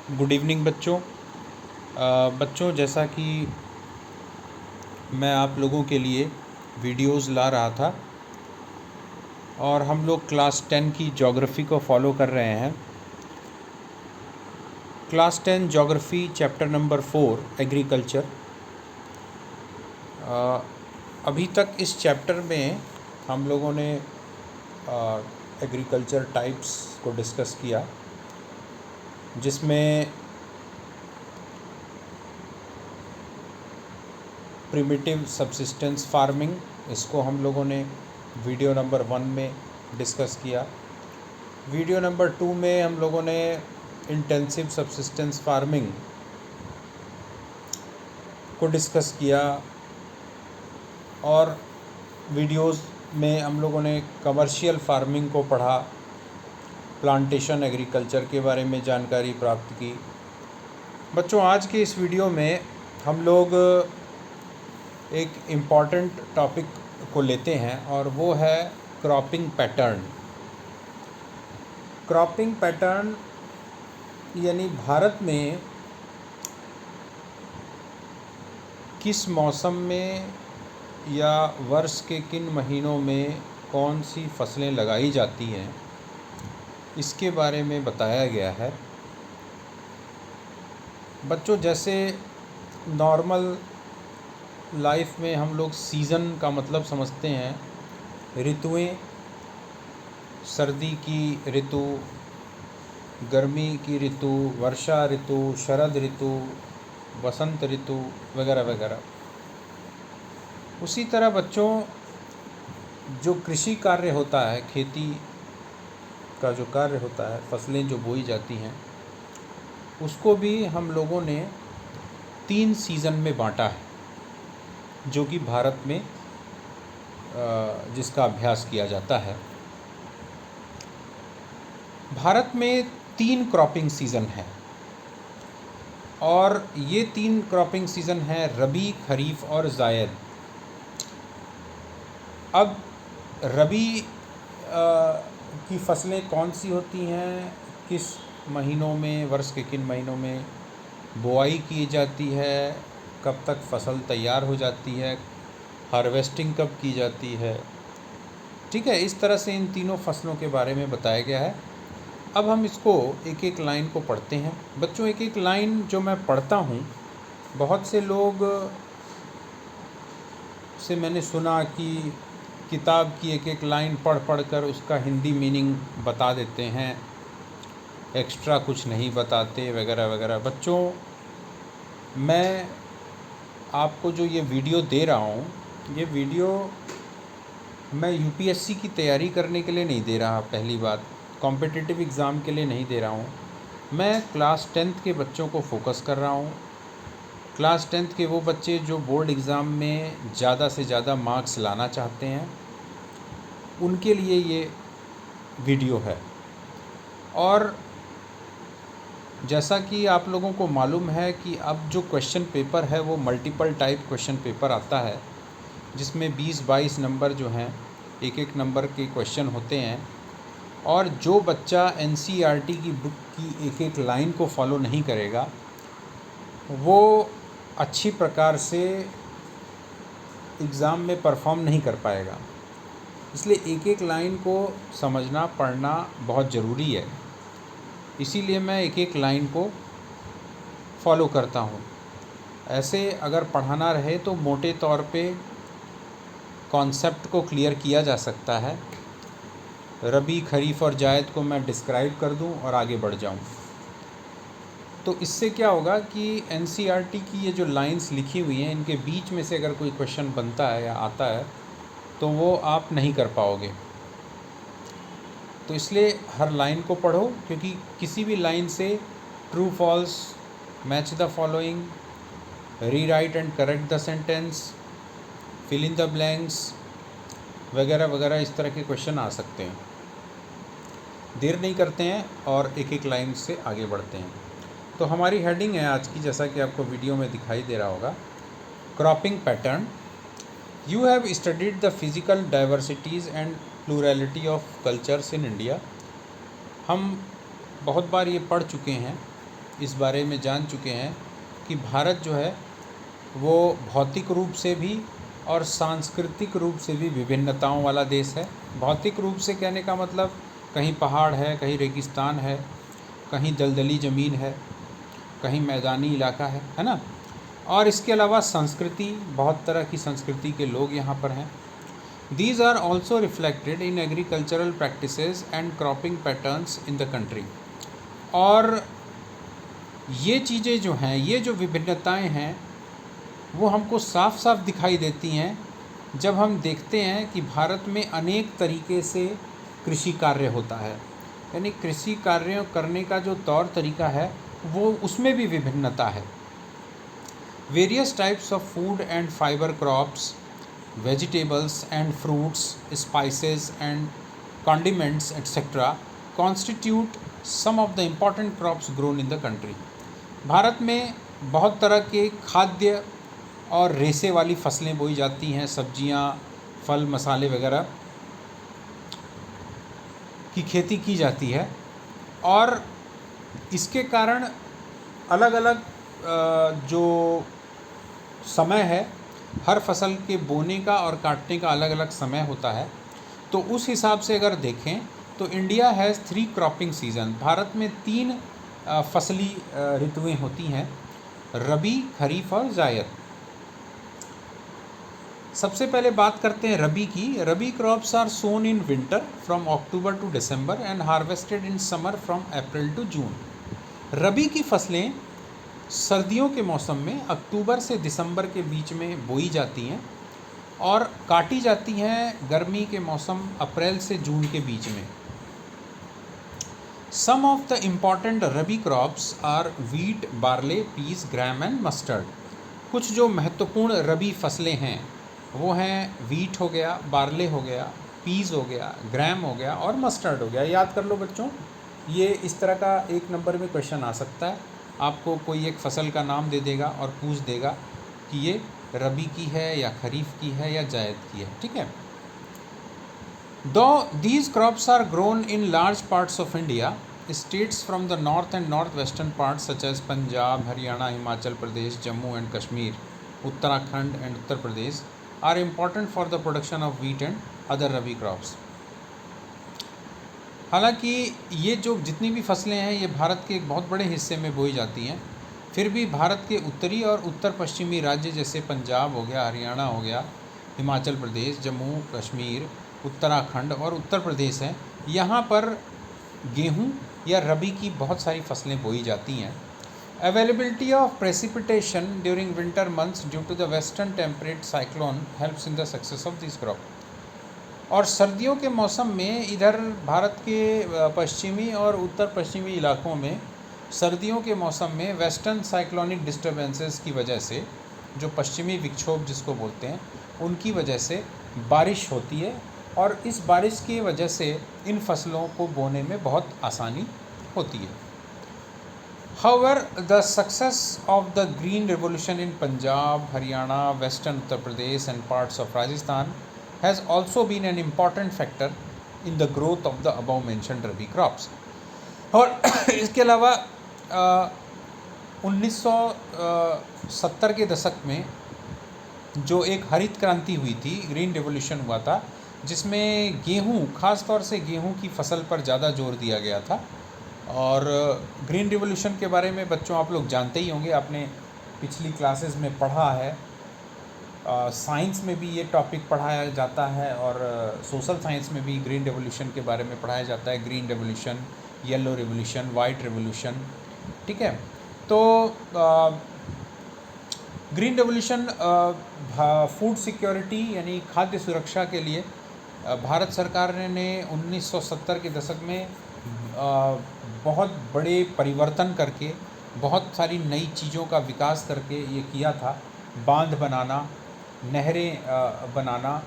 Good evening बच्चों। बच्चों, जैसा कि मैं आप लोगों के लिए वीडियोस ला रहा था और हम लोग क्लास 10 की ज्योग्राफ़ी को फॉलो कर रहे हैं। Class 10 geography chapter number 4 agriculture. अभी तक इस चैप्टर में हम लोगों ने एग्रीकल्चर टाइप्स को डिस्कस किया, जिसमें प्रिमिटिव सबसिस्टेंस फार्मिंग, इसको हम लोगों ने वीडियो नंबर 1 में डिस्कस किया। वीडियो नंबर 2 में हम लोगों ने इंटेंसिव सबसिस्टेंस फार्मिंग को डिस्कस किया और वीडियोस में हम लोगों ने कमर्शियल फार्मिंग को पढ़ा, प्लांटेशन एग्रीकल्चर के बारे में जानकारी प्राप्त की। बच्चों, आज के इस वीडियो में हम लोग एक इम्पॉर्टेंट टॉपिक को लेते हैं और वो है क्रॉपिंग पैटर्न। क्रॉपिंग पैटर्न यानी भारत में किस मौसम में या वर्ष के किन महीनों में कौन सी फसलें लगाई जाती हैं, इसके बारे में बताया गया है। बच्चों, जैसे नॉर्मल लाइफ में हम लोग सीज़न का मतलब समझते हैं ऋतुएं, सर्दी की ऋतु, गर्मी की ऋतु, वर्षा ऋतु, शरद ऋतु, वसंत ऋतु वगैरह वगैरह। उसी तरह बच्चों, जो कृषि कार्य होता है, खेती का जो कार्य होता है, फसलें जो बोई जाती हैं, उसको भी हम लोगों ने 3 सीज़न में बांटा है, जो कि भारत में जिसका अभ्यास किया जाता है। भारत में 3 क्रॉपिंग सीज़न है और ये 3 क्रॉपिंग सीज़न हैं रबी, खरीफ और जायद। अब रबी की फसलें कौन सी होती हैं, किस महीनों में, वर्ष के किन महीनों में बुआई की जाती है, कब तक फसल तैयार हो जाती है, हार्वेस्टिंग कब की जाती है, ठीक है। इस तरह से इन तीनों फसलों के बारे में बताया गया है। अब हम इसको एक एक लाइन को पढ़ते हैं। बच्चों, एक एक लाइन जो मैं पढ़ता हूँ, बहुत से लोग से मैंने सुना कि किताब की एक एक लाइन पढ़ कर उसका हिंदी मीनिंग बता देते हैं, एक्स्ट्रा कुछ नहीं बताते वगैरह वगैरह। बच्चों, मैं आपको जो ये वीडियो दे रहा हूँ, ये वीडियो मैं यूपीएससी की तैयारी करने के लिए नहीं दे रहा। पहली बात, कॉम्पिटिटिव एग्ज़ाम के लिए नहीं दे रहा हूँ। मैं क्लास 10th के बच्चों को फोकस कर रहा हूँ। क्लास 10th के वो बच्चे जो बोर्ड एग्ज़ाम में ज़्यादा से ज़्यादा मार्क्स लाना चाहते हैं, उनके लिए ये वीडियो है। और जैसा कि आप लोगों को मालूम है कि अब जो क्वेश्चन पेपर है वो मल्टीपल टाइप क्वेश्चन पेपर आता है, जिसमें 20-22 नंबर जो हैं, एक एक नंबर के क्वेश्चन होते हैं। और जो बच्चा एनसीईआरटी की बुक की एक एक लाइन को फॉलो नहीं करेगा, वो अच्छी प्रकार से एग्ज़ाम में परफॉर्म नहीं कर पाएगा। इसलिए एक एक लाइन को समझना, पढ़ना बहुत ज़रूरी है। इसीलिए मैं एक एक लाइन को फॉलो करता हूँ। ऐसे अगर पढ़ाना रहे तो मोटे तौर पे कॉन्सेप्ट को क्लियर किया जा सकता है। रबी, खरीफ और जायद को मैं डिस्क्राइब कर दूं और आगे बढ़ जाऊं, तो इससे क्या होगा कि एनसीईआरटी की ये जो लाइंस लिखी हुई हैं, इनके बीच में से अगर कोई क्वेश्चन बनता है या आता है तो वो आप नहीं कर पाओगे। तो इसलिए हर लाइन को पढ़ो, क्योंकि किसी भी लाइन से true false, match the following, rewrite and correct the sentence, fill in the blanks वगैरह वगैरह, इस तरह के क्वेश्चन आ सकते हैं। देर नहीं करते हैं और एक एक लाइन से आगे बढ़ते हैं। तो हमारी हेडिंग है आज की, जैसा कि आपको वीडियो में दिखाई दे रहा होगा, cropping pattern. You have studied the physical diversities and plurality of cultures in India. हम बहुत बार ये पढ़ चुके हैं इस बारे में जान चुके हैं कि भारत जो है वो भौतिक रूप से भी और सांस्कृतिक रूप से भी विभिन्नताओं वाला देश है। भौतिक रूप से कहने का मतलब कहीं पहाड़ है, कहीं रेगिस्तान है, कहीं दलदली ज़मीन है, कहीं मैदानी इलाका है ना। और इसके अलावा संस्कृति, बहुत तरह की संस्कृति के लोग यहाँ पर हैं। These are also reflected in agricultural practices and cropping patterns in the country। और ये चीज़ें जो हैं, ये जो विभिन्नताएं हैं, वो हमको साफ साफ दिखाई देती हैं जब हम देखते हैं कि भारत में अनेक तरीके से कृषि कार्य होता है। यानी कृषि कार्यों करने का जो तौर तरीका है वो उसमें भी विभिन्नता है। Various types of food and fibre crops, vegetables and fruits, spices and condiments etc. constitute some of the important crops grown in the country। Bharat में बहुत तरह के खाद्य और रेशे वाली फसलें बोई जाती हैं, सब्जियां, फल, मसाले वगैरह की खेती की जाती है। और इसके कारण अलग अलग जो समय है, हर फसल के बोने का और काटने का अलग अलग समय होता है। तो उस हिसाब से अगर देखें तो India has 3 cropping season. Bharat में 3 फसली ऋतुएं होती हैं, रबी, खरीफ और जायद। सबसे पहले बात करते हैं रबी की। Rabi crops are sown in winter from October to December and harvested in summer from April to June. Rabi की फसलें सर्दियों के मौसम में अक्टूबर से दिसंबर के बीच में बोई जाती हैं और काटी जाती हैं गर्मी के मौसम अप्रैल से जून के बीच में। Some of the important rabi crops are wheat, barley, peas, gram and mustard. कुछ जो महत्वपूर्ण रबी फसलें हैं वो हैं वीट हो गया, बार्ले हो गया, पीस हो गया, ग्राम हो गया और मस्टर्ड हो गया। याद कर लो बच्चों, ये इस तरह का 1 नंबर में क्वेश्चन आ सकता है। आपको कोई एक फसल का नाम दे देगा और पूछ देगा कि ये रबी की है या खरीफ की है या जायद की है, ठीक है। दो these crops are grown in large parts of India, states from the north and north western parts such as Punjab, Haryana, Himachal Pradesh, Jammu and Kashmir, Uttarakhand and Uttar Pradesh are important for the production of wheat and other rabi crops. हालांकि ये जो जितनी भी फसलें हैं ये भारत के एक बहुत बड़े हिस्से में बोई जाती हैं, फिर भी भारत के उत्तरी और उत्तर पश्चिमी राज्य जैसे पंजाब हो गया, हरियाणा हो गया, हिमाचल प्रदेश, जम्मू कश्मीर, उत्तराखंड और उत्तर प्रदेश हैं, यहाँ पर गेहूँ या रबी की बहुत सारी फसलें बोई जाती हैं। Availability of precipitation during winter months due to the western temperate cyclone helps in the success of this crop. और सर्दियों के मौसम में इधर भारत के पश्चिमी और उत्तर पश्चिमी इलाकों में सर्दियों के मौसम में वेस्टर्न साइक्लोनिक डिस्टर्बेंसेस की वजह से, जो पश्चिमी विक्षोभ जिसको बोलते हैं, उनकी वजह से बारिश होती है और इस बारिश की वजह से इन फसलों को बोने में बहुत आसानी होती है। However, the success of the Green Revolution in Punjab, Haryana, Western Uttar Pradesh and parts of Rajasthan has also been an important factor in the growth of the above mentioned rabi crops। और इसके अलावा 1970 के दशक में जो एक हरित क्रांति हुई थी, ग्रीन रेवोल्यूशन हुआ था, जिसमें गेहूँ, ख़ास तौर से गेहूँ की फसल पर ज़्यादा जोर दिया गया था। और ग्रीन रिवॉल्यूशन के बारे में बच्चों आप लोग जानते ही होंगे, आपने पिछली क्लासेस में पढ़ा है। साइंस में भी ये टॉपिक पढ़ाया जाता है और सोशल साइंस में भी ग्रीन रिवॉल्यूशन के बारे में पढ़ाया जाता है। Green revolution, yellow revolution, white revolution, ठीक है। तो ग्रीन रिवॉल्यूशन फूड सिक्योरिटी यानी खाद्य सुरक्षा के लिए भारत सरकार ने 1970 के दशक में बहुत बड़े परिवर्तन करके, बहुत सारी नई चीज़ों का विकास करके ये किया था। बांध बनाना, नहरें बनाना,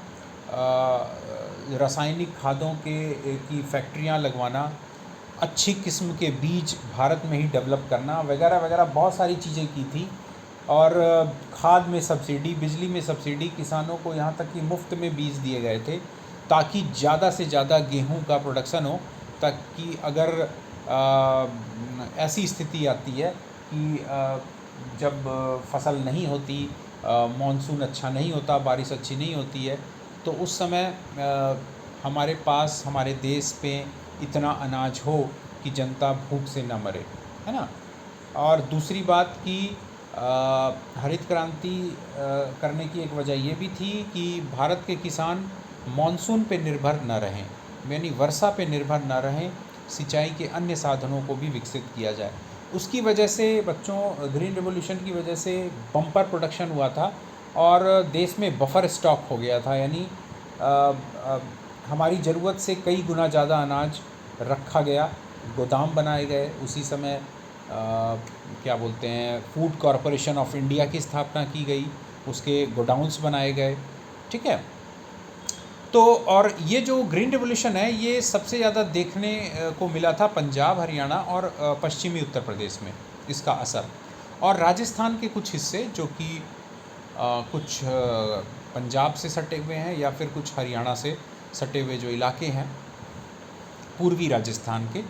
रासायनिक खादों की फैक्ट्रियां लगवाना, अच्छी किस्म के बीज भारत में ही डेवलप करना वगैरह वगैरह बहुत सारी चीज़ें की थी। और खाद में सब्सिडी, बिजली में सब्सिडी, किसानों को यहाँ तक कि मुफ्त में बीज दिए गए थे ताकि ज़्यादा से ज़्यादा गेहूं का प्रोडक्शन हो, ताकि अगर ऐसी स्थिति आती है कि जब फसल नहीं होती, मॉनसून अच्छा नहीं होता, बारिश अच्छी नहीं होती है, तो उस समय हमारे पास, हमारे देश पे इतना अनाज हो कि जनता भूख से न मरे, है ना। और दूसरी बात कि हरित क्रांति करने की एक वजह ये भी थी कि भारत के किसान मॉनसून पे निर्भर न रहें, यानी वर्षा पे निर्भर न रहें, सिंचाई के अन्य साधनों को भी विकसित किया जाए। उसकी वजह से बच्चों, ग्रीन रिवॉल्यूशन की वजह से बम्पर प्रोडक्शन हुआ था और देश में बफर स्टॉक हो गया था, यानी हमारी ज़रूरत से कई गुना ज़्यादा अनाज रखा गया, गोदाम बनाए गए। उसी समय क्या बोलते हैं, फूड कॉरपोरेशन ऑफ इंडिया की स्थापना की गई, उसके गोडाउन्स बनाए गए, ठीक है। तो और ये जो ग्रीन रिवॉल्यूशन है, ये सबसे ज़्यादा देखने को मिला था पंजाब, हरियाणा और पश्चिमी उत्तर प्रदेश में इसका असर, और राजस्थान के कुछ हिस्से जो कि कुछ पंजाब से सटे हुए हैं या फिर कुछ हरियाणा से सटे हुए जो इलाके हैं पूर्वी राजस्थान के।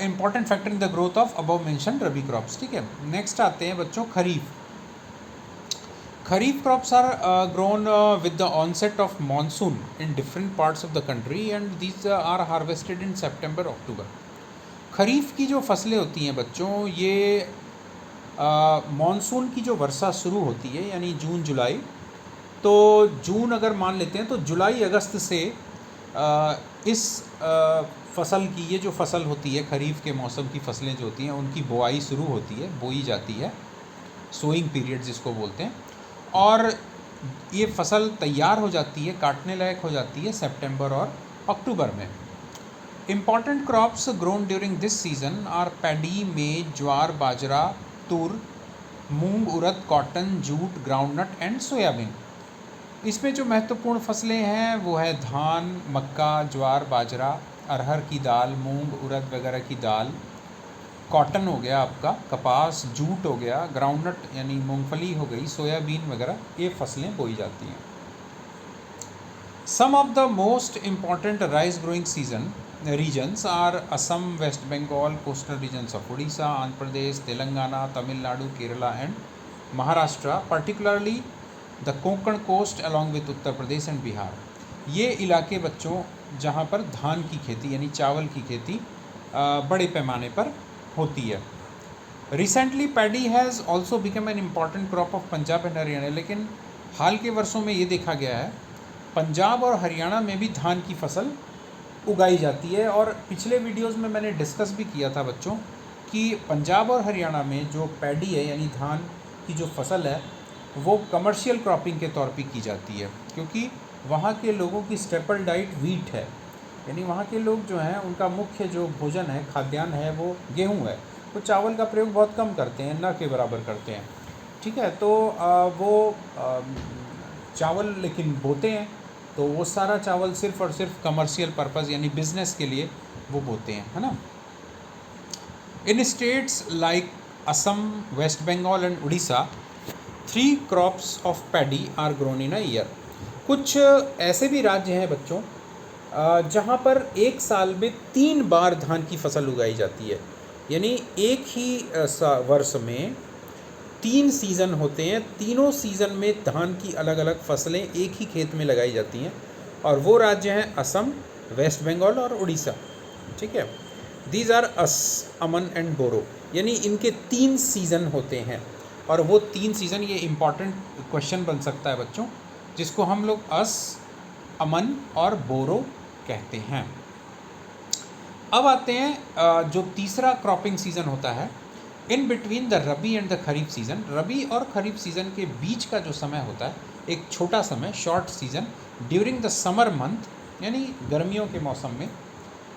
Important factor in the growth of above mention rabi crops, ठीक है। नेक्स्ट आते हैं बच्चों kharif. Kharif crops are grown with the onset of monsoon in different parts of the country and these are harvested in September October. Kharif की जो फसलें होती हैं बच्चों, ये मानसून की जो वर्षा शुरू होती है यानी जून जुलाई, तो जून अगर मान लेते हैं तो जुलाई अगस्त से इस फसल की, ये जो फसल होती है खरीफ के मौसम की फसलें जो होती हैं उनकी बुआई शुरू होती है, बोई जाती है, सोइंग पीरियड जिसको बोलते हैं, और ये फसल तैयार हो जाती है, काटने लायक हो जाती है सितंबर और अक्टूबर में। Important crops grown during this season are paddy, maize, jowar, bajra, tur, moong, urad, cotton, jute, groundnut and soybean. इसमें जो महत्वपूर्ण फसलें हैं वो है धान, मक्का, ज्वार, बाजरा, अरहर की दाल, मूंग, उड़द वगैरह की दाल, कॉटन हो गया आपका, कपास, जूट हो गया, ग्राउंडनट यानी मूंगफली हो गई, सोयाबीन वगैरह, ये फसलें बोई जाती हैं। Some of the most important rice growing season regions are Assam, West Bengal, coastal regions of Orissa, Andhra Pradesh, Telangana, Tamil Nadu, Kerala and Maharashtra, particularly the Konkan coast along with Uttar Pradesh and Bihar. ये इलाके बच्चों जहाँ पर धान की खेती यानी चावल की खेती बड़े पैमाने पर होती है। Recently paddy has also become an important crop of Punjab and Haryana, लेकिन हाल के वर्षों में ये देखा गया है पंजाब और हरियाणा में भी धान की फसल उगाई जाती है। और पिछले वीडियोस में मैंने डिस्कस भी किया था बच्चों कि पंजाब और हरियाणा में जो पैडी है यानी धान की जो फसल है वो कमर्शियल क्रॉपिंग के तौर पे की जाती है, क्योंकि वहाँ के लोगों की स्टेपल डाइट वीट है, यानी वहाँ के लोग जो हैं उनका मुख्य जो भोजन है, खाद्यान्न है, वो गेहूँ है। वो चावल का प्रयोग बहुत कम करते हैं, न के बराबर करते हैं, ठीक है। तो वो चावल लेकिन बोते हैं, तो वो सारा चावल सिर्फ़ और सिर्फ कमर्शियल पर्पज़ यानी बिजनेस के लिए वो बोते हैं, है ना। In states like Assam, West Bengal and Orissa 3 crops of paddy are grown in a year. कुछ ऐसे भी राज्य हैं बच्चों जहाँ पर एक साल में 3 बार धान की फसल उगाई जाती है, यानी एक ही वर्ष में 3 सीज़न होते हैं, तीनों सीज़न में धान की अलग अलग फसलें एक ही खेत में लगाई जाती हैं, और वो राज्य हैं असम, वेस्ट बंगाल और उड़ीसा, ठीक है। These are aus, aman and boro, यानी इनके 3 सीज़न होते हैं, और वो 3 सीज़न, ये इम्पॉर्टेंट क्वेश्चन बन सकता है बच्चों, जिसको हम लोग अस, अमन और बोरो कहते हैं। अब आते हैं जो तीसरा क्रॉपिंग सीज़न होता है in between the rabi and the kharif season. Rabi और खरीफ सीज़न के बीच का जो समय होता है, एक छोटा समय, short season, during the summer month यानी गर्मियों के मौसम में,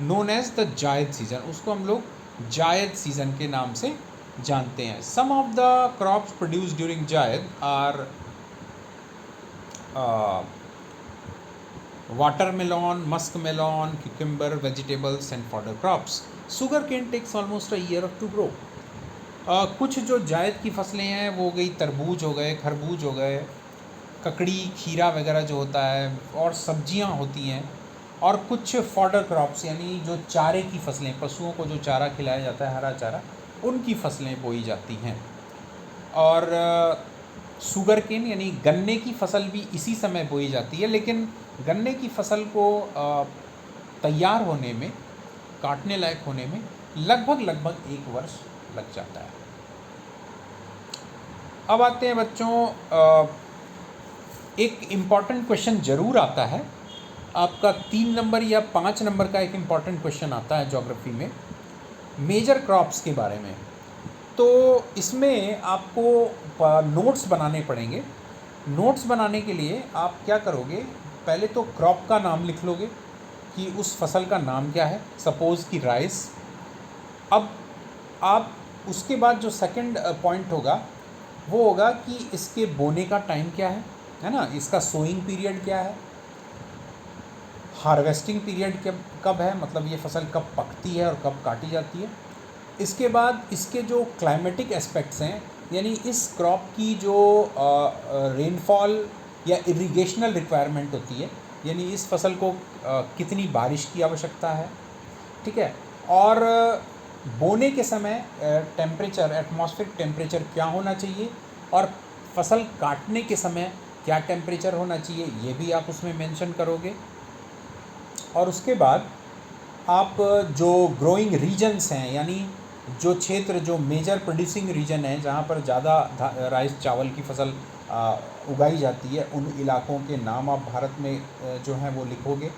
नोन एज द जायद सीज़न, उसको हम लोग जायद सीज़न के नाम से जानते हैं। Some of the crops produce during zaid are watermelon, muskmelon, cucumber, vegetables and fodder crops. Sugarcane takes almost a year to grow. कुछ जो जायद की फसलें हैं वो हो गई, तरबूज हो गए, खरबूज हो गए, ककड़ी, खीरा वगैरह जो होता है, और सब्जियां होती हैं और कुछ फॉडर क्रॉप्स यानी जो चारे की फसलें, पशुओं को जो चारा खिलाया जाता है, हरा चारा, उनकी फसलें बोई जाती हैं। और शुगर केन यानी गन्ने की फसल भी इसी समय बोई जाती है, लेकिन गन्ने की फसल को तैयार होने में, काटने लायक होने में लगभग 1 वर्ष लग जाता है। अब आते हैं बच्चों, एक इम्पॉर्टेंट क्वेश्चन ज़रूर आता है आपका, 3 नंबर या 5 नंबर का एक इम्पॉर्टेंट क्वेश्चन आता है ज्योग्राफी में, मेजर क्रॉप्स के बारे में। तो इसमें आपको नोट्स बनाने पड़ेंगे। नोट्स बनाने के लिए आप क्या करोगे, पहले तो क्रॉप का नाम लिख लोगे कि उस फसल का नाम क्या है, सपोज़ कि राइस। अब आप उसके बाद जो सेकंड पॉइंट होगा वो होगा कि इसके बोने का टाइम क्या है ना, इसका सोइंग पीरियड क्या है, हार्वेस्टिंग पीरियड कब है, मतलब ये फसल कब पकती है और कब काटी जाती है। इसके बाद इसके जो क्लाइमेटिक एस्पेक्ट्स हैं, यानी इस क्रॉप की जो रेनफॉल या इरिगेशनल रिक्वायरमेंट होती है, यानी इस फसल को कितनी बारिश की आवश्यकता है, ठीक है। और बोने के समय टेम्परेचर, एटमॉस्फेरिक टेम्परेचर क्या होना चाहिए, और फसल काटने के समय क्या टेम्परेचर होना चाहिए, ये भी आप उसमें मेंशन करोगे। और उसके बाद आप जो ग्रोइंग रीजन्स हैं, यानी जो क्षेत्र, जो मेजर प्रोड्यूसिंग रीजन है जहाँ पर ज़्यादा राइस चावल की फसल उगाई जाती है, उन इलाकों के नाम आप भारत में जो हैं वो लिखोगे,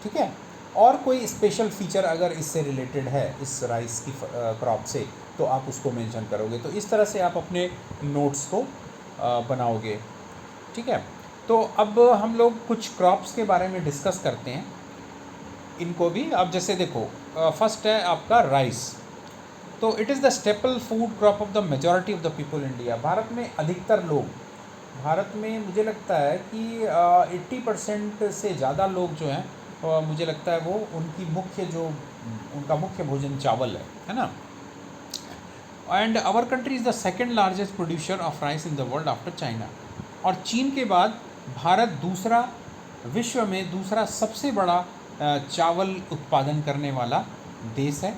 ठीक है। और कोई स्पेशल फीचर अगर इससे रिलेटेड है, इस राइस की क्रॉप से, तो आप उसको मेंशन करोगे। तो इस तरह से आप अपने नोट्स को बनाओगे, ठीक है। तो अब हम लोग कुछ क्रॉप्स के बारे में डिस्कस करते हैं, इनको भी। अब जैसे देखो, फर्स्ट है आपका राइस। तो it is the staple food crop of the majority of the people India. Bharat में अधिकतर लोग, भारत में मुझे लगता है कि 80% से ज़्यादा लोग जो हैं, मुझे लगता है वो उनका मुख्य भोजन चावल है ना। And our country is the second largest producer of rice in the world after China. और चीन के बाद भारत विश्व में दूसरा सबसे बड़ा चावल उत्पादन करने वाला देश है।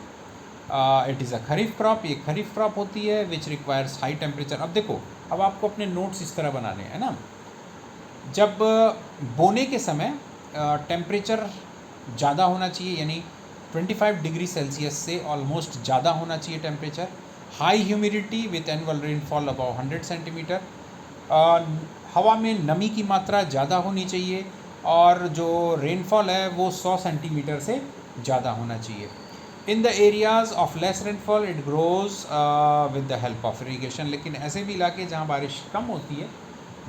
It is a kharif crop, ये खरीफ क्रॉप होती है विच रिक्वायर्स हाई टेम्परेचर। अब देखो, अब आपको अपने नोट्स इस तरह बनाने हैं ना। जब बोने के समय टेम्परेचर ज़्यादा होना चाहिए, यानी 25 डिग्री सेल्सियस से ऑलमोस्ट ज़्यादा होना चाहिए temperature. High humidity with annual rainfall about 100 centimetre. हवा में नमी की मात्रा ज़्यादा होनी चाहिए, और जो रेनफॉल है वो 100 सेंटीमीटर से ज़्यादा होना चाहिए। In the areas of less rainfall it grows with the help of irrigation. लेकिन ऐसे भी इलाके जहाँ बारिश कम होती है,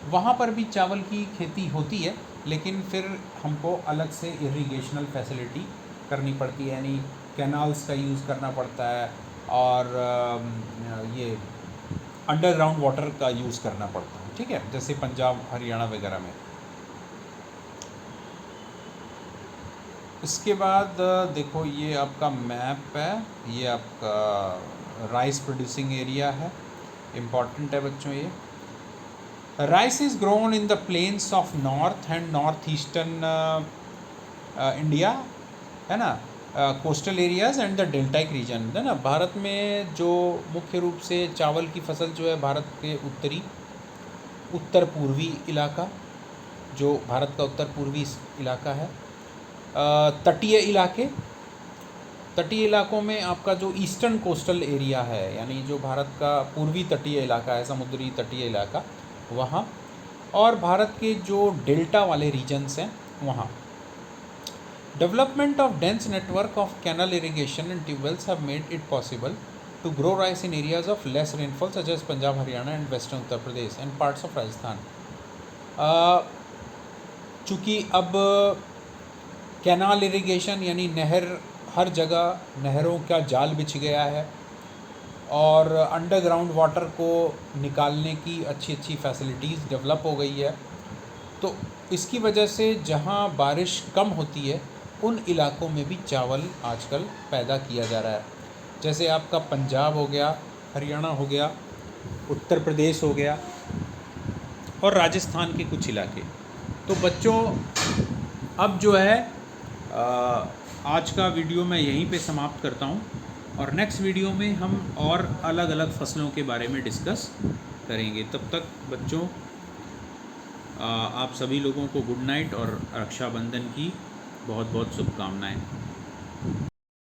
वहाँ पर भी चावल की खेती होती है, लेकिन फिर हमको अलग से इरीगेशनल फैसिलिटी करनी पड़ती है, यानी कैनाल्स का यूज़ करना पड़ता है, और ये अंडरग्राउंड वाटर का यूज़ करना पड़ता है, ठीक है, जैसे पंजाब हरियाणा वगैरह में। इसके बाद देखो, ये आपका मैप है, ये आपका राइस प्रोड्यूसिंग एरिया है, इम्पॉर्टेंट है बच्चों ये। Rice is grown in the plains of north and north eastern India, है ना, coastal areas and the deltaic region, है ना। भारत में जो मुख्य रूप से चावल की फसल जो है, भारत के उत्तर पूर्वी इलाका, जो भारत का उत्तर पूर्वी इलाका है, तटीय इलाकों में आपका जो ईस्टर्न कोस्टल एरिया है, यानी जो भारत का पूर्वी तटीय इलाका है, समुद्री तटीय इलाका, वहाँ, और भारत के जो डेल्टा वाले रीजन्स हैं वहाँ। Development of dense network of canal irrigation and tubewells have made it possible to grow rice in areas of less rainfall such as Punjab, Haryana and western Uttar Pradesh and parts of Rajasthan. चूँकि अब कैनाल इरिगेशन यानी नहर, हर जगह नहरों का जाल बिछ गया है, और अंडरग्राउंड वाटर को निकालने की अच्छी फैसिलिटीज़ डेवलप हो गई है, तो इसकी वजह से जहाँ बारिश कम होती है उन इलाकों में भी चावल आजकल पैदा किया जा रहा है। जैसे आपका पंजाब हो गया, हरियाणा हो गया, उत्तर प्रदेश हो गया, और राजस्थान के कुछ इलाके। तो बच्चों, अब जो है आज का वीडियो मैं यहीं पे समाप्त करता हूँ और नेक्स्ट वीडियो में हम और अलग अलग फसलों के बारे में डिस्कस करेंगे। तब तक बच्चों, आप सभी लोगों को गुड नाइट और रक्षाबंधन की बहुत बहुत शुभकामनाएं।